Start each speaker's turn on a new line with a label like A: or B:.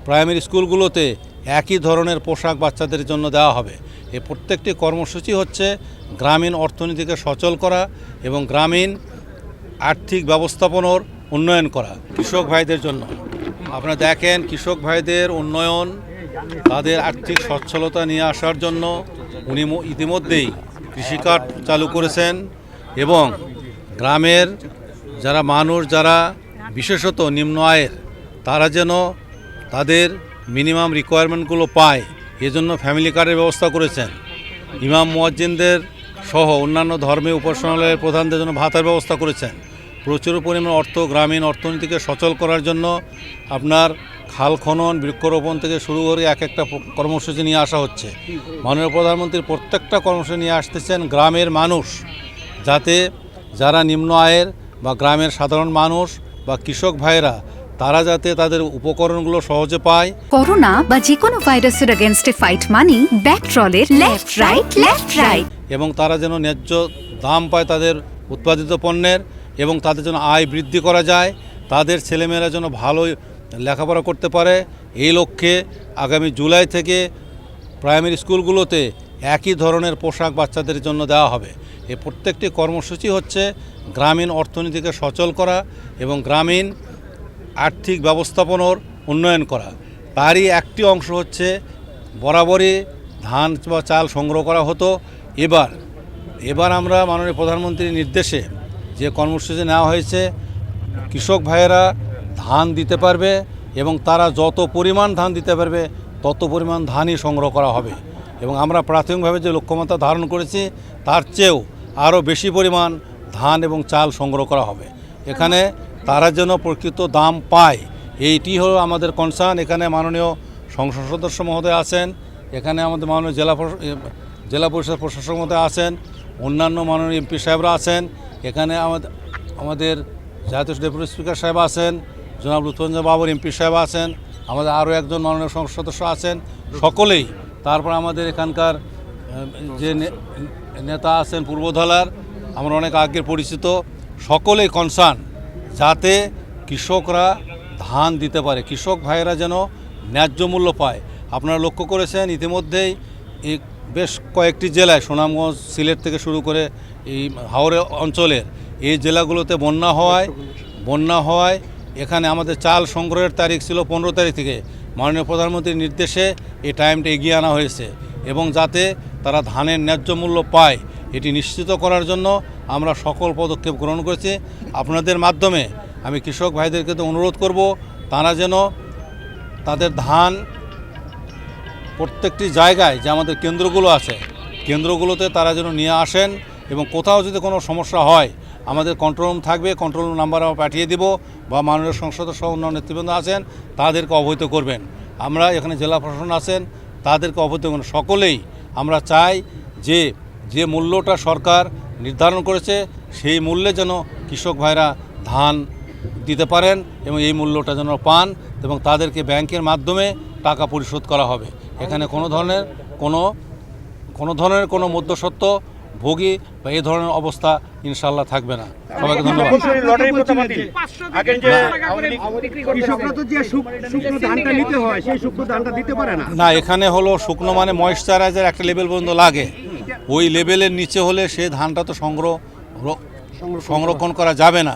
A: Primary স্কুলগুলোতে একই ধরনের পোশাক বাচ্চাদের জন্য দেওয়া হবে। এই প্রত্যেকটি কর্মসূচি হচ্ছে গ্রামীণ অর্থনীতিকে সচল করা এবং গ্রামীণ আর্থিক ব্যবস্থাপনার উন্নয়ন করা কৃষক ভাইদের জন্য। আপনারা দেখেন, কৃষক ভাইদের উন্নয়ন, তাদের আর্থিক সচ্ছলতা নিয়ে আসার জন্য উনি ইতিমধ্যেই কৃষিকার্ড চালু করেছেন এবং গ্রামের যারা মানুষ, যারা বিশেষত নিম্ন আয়ের, তারা যেন তাদের মিনিমাম রিকোয়ারমেন্টগুলো পায়, এজন্য ফ্যামিলি কার্ডের ব্যবস্থা করেছেন। ইমাম মুয়াজ্জিনদের সহ অন্যান্য ধর্মীয় উপাসনালয়ের প্রধানদের জন্য ভাতার ব্যবস্থা করেছেন। প্রচুর পরিমাণ অর্থ গ্রামীণ অর্থনীতিকে সচল করার জন্য আপনার খাল খনন, বৃক্ষরোপণ থেকে শুরু করে এক একটা কর্মসূচি নিয়ে আসা হচ্ছে। মাননীয় প্রধানমন্ত্রী প্রত্যেকটা কর্মসূচি নিয়ে আসতেছেন গ্রামের মানুষ, যাতে যারা নিম্ন আয়ের বা গ্রামের সাধারণ মানুষ বা কৃষক ভাইয়েরা, তারা যাতে তাদের উপকরণগুলো সহজে পায়।
B: করোনা বা যে কোনো ভাইরাসের এগেইনস্টে ফাইট মানি ব্যাকট্রলের লেফট রাইট
A: এবং তারা যেন ন্যায্য দাম পায় তাদের উৎপাদিত পণ্যের, এবং তাদের জন্য আয় বৃদ্ধি করা যায়, তাদের ছেলেমেয়েরা যেন ভালো লেখাপড়া করতে পারে। এই লক্ষ্যে আগামী জুলাই থেকে প্রাইমারি স্কুলগুলোতে একই ধরনের পোশাক বাচ্চাদের জন্য দেওয়া হবে। এই প্রত্যেকটি কর্মসূচি হচ্ছে গ্রামীণ অর্থনীতিকে সচল করা এবং গ্রামীণ আর্থিক ব্যবস্থাপনার উন্নয়ন করা। তারই একটি অংশ হচ্ছে, বরাবরই ধান বা চাল সংগ্রহ করা হতো। এবার আমরা মাননীয় প্রধানমন্ত্রীর নির্দেশে যে কর্মসূচি নেওয়া হয়েছে, কৃষক ভাইয়েরা ধান দিতে পারবে এবং তারা যত পরিমাণ ধান দিতে পারবে তত পরিমাণ ধানই সংগ্রহ করা হবে। এবং আমরা প্রাথমিকভাবে যে লক্ষ্যমাত্রা ধারণ করেছি, তার চেয়েও আরও বেশি পরিমাণ ধান এবং চাল সংগ্রহ করা হবে। এখানে তারা যেন প্রকৃত দাম পায়, এইটি হলো আমাদের কনসার্ন। এখানে মাননীয় সংসদ সদস্য মহোদয় আছেন, এখানে আমাদের মাননীয় জেলা পরিষদ প্রশাসক মহোদয় আছেন, অন্যান্য মাননীয় এমপি সাহেবরা আছেন, এখানে আমাদের জাতীয় ডেপুটি স্পিকার সাহেব আছেন, জনাব লুৎফুজ্জামান বাবর এমপি সাহেব আছেন, আমাদের আরও একজন মাননীয় সংসদ সদস্য আছেন, সকলেই। তারপর আমাদের এখানকার যে নেতা আছেন পূর্বধলার, আমরা অনেক আগের পরিচিত, সকলেই কনসার্ন যাতে কৃষকরা ধান দিতে পারে, কৃষক ভাইয়েরা যেন ন্যায্য মূল্য পায়। আপনারা লক্ষ্য করেছেন ইতিমধ্যেই এই বেশ কয়েকটি জেলায়, সুনামগঞ্জ, সিলেট থেকে শুরু করে এই হাওড়া অঞ্চলের এই জেলাগুলোতে বন্যা হওয়ায় এখানে আমাদের চাল সংগ্রহের তারিখ ছিল 15 তারিখ থেকে। মাননীয় প্রধানমন্ত্রীর নির্দেশে এই টাইমটা এগিয়ে আনা হয়েছে এবং যাতে তারা ধানের ন্যায্য মূল্য পায়, এটি নিশ্চিত করার জন্য আমরা সকল পদক্ষেপ গ্রহণ করেছি। আপনাদের মাধ্যমে আমি কৃষক ভাইদেরকে তো অনুরোধ করব, তারা যেন তাদের ধান প্রত্যেকটি জায়গায় যে আমাদের কেন্দ্রগুলো আছে, কেন্দ্রগুলোতে তারা যেন নিয়ে আসেন এবং কোথাও যদি কোনো সমস্যা হয়, আমাদের কন্ট্রোল রুম থাকবে, কন্ট্রোল রুম নাম্বার আমরা পাঠিয়ে দিব, বা মাননীয় সংসদ সহ অন্যান্য নেতৃবৃন্দ আছেন, তাদেরকে অবহিত করবেন। আমরা এখানে জেলা প্রশাসন আছেন, তাদেরকে অবহিত করবেন। সকলেই আমরা চাই যে মূল্যটা সরকার নির্ধারণ করেছে, সেই মূল্যে যেন কৃষক ভাইরা ধান দিতে পারেন এবং এই মূল্যটা যেন পান এবং তাদেরকে ব্যাংকের মাধ্যমে টাকা পরিশোধ করা হবে। এখানে কোনো ধরনের কোনো মধ্যস্বত্ব ভোগী বা এই ধরনের অবস্থা ইনশাল্লাহ থাকবে না। সবাইকে ধন্যবাদ। না, এখানে হলো শুকনো মানে ময়েশ্চারাইজার একটা লেভেল পর্যন্ত লাগে, ওই লেভেলের নিচে হলে সে ধানটা তো সংরক্ষণ করা যাবে না।